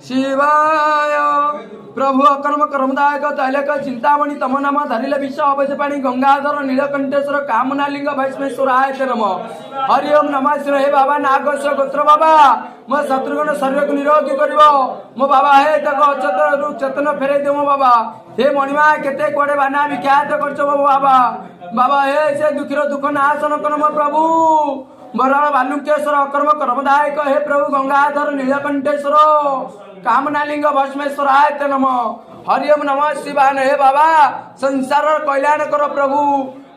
शिवाय प्रभु अकर्म कर्मदायक तैलक चिंतामणि तम नाम धरिले विश्व अवज पाणी गंगाधर नीलकंठेश्वर कामनालिंग वैष्णेश्वराय नम हरि ओम नमः शिवाय। हे बाबा नागस्य गोत्र बाबा मो शत्रुघ्न शरीर को निरोगी कर मो बाबा हे तक अचेतन चेतन फेरे दे मो बाबा हे मणिमा केते कुआडे बाना विख्यात करछ बाबा बाबा हे से दुखीर दुख नाशन कर मो प्रभु बराल बालुकेश्वर अकर्म कर्मदायक हे प्रभु गंगाधर नीलकंठेश्वर कामनालिंग भस्मेश्वराय नम हरि ओम नमः शिवाय। हे बाबा संसार कल्याण कर प्रभु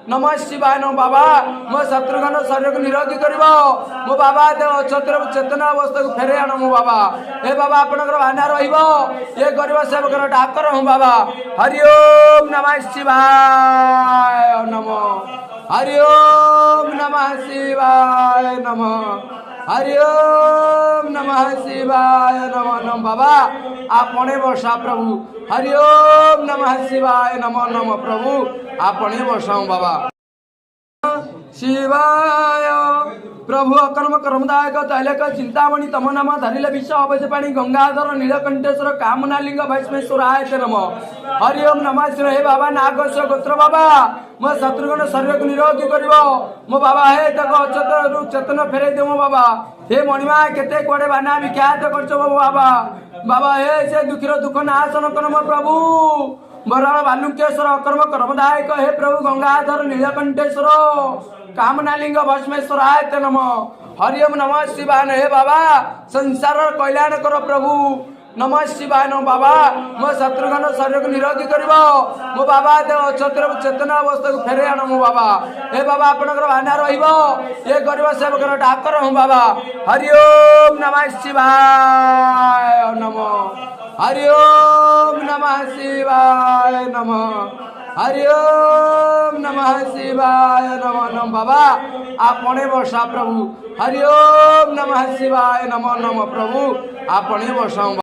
नमः शिवाय नम बाबा मो शत्रुघ्न शरीर को निरोगी कर मो बाबा चतुर चेतना अवस्था को फेरे आन मो बाबा हे बाबा आपनकर बाना रहिबो ये गरीब सेवकर डाकर हूँ बाबा हरि ओम नमः शिवाय नम हरि ओम नमः शिवाय नम हरि ओम नमः शिवाय नम नम बाबा आपणे बसा प्रभु हरि ओम नमः शिवाय नम नम प्रभु आपणे बसाऊं बाबा शिवाय प्रभु अकर्म कर्मदायक तैलक चिंतामणि तम नाम धरिले विश्व अवज पाणी गंगाधर नीलकंठेश्वर कामनालिंग वैष्णेश्वराय नम हरि ओम नमः शिवाय। हे बाबा नागस्य गोत्र बाबा मो शत्रुघ्न शरीर को निरोगी कर मो बाबा हे तक अचेतन चेतन फेरे दे मो बाबा हे मणिमा केते कुआडे बाना विख्यात करछ बाबा बाबा हे से दुखीर दुख नाशन कर मो प्रभु बराल बालुकेश्वर अकर्म कर्मदायक हे प्रभु गंगाधर नीलकंठेश्वर कामनालिंग भस्मेश्वराय नम हरि ओम नमः शिवाय। हे बाबा संसार कल्याण कर प्रभु नमः शिवाय नम बाबा मो शत्रुघ्न शरीर को निरोगी कर मो बाबा चतुर चेतना अवस्था को फेरे आन मो बाबा हे बाबा आपनकर बाना रहिबो ये गरीब सेवकर डाकर हूँ बाबा हरि ओम नमः शिवाय नम हरि ओम नमः शिवाय नम हरि ओम नमः शिवाय नम नम बाबा आपणे बसा प्रभु हरि ओम नमः शिवाय नम नम प्रभु आपणे बसाऊं।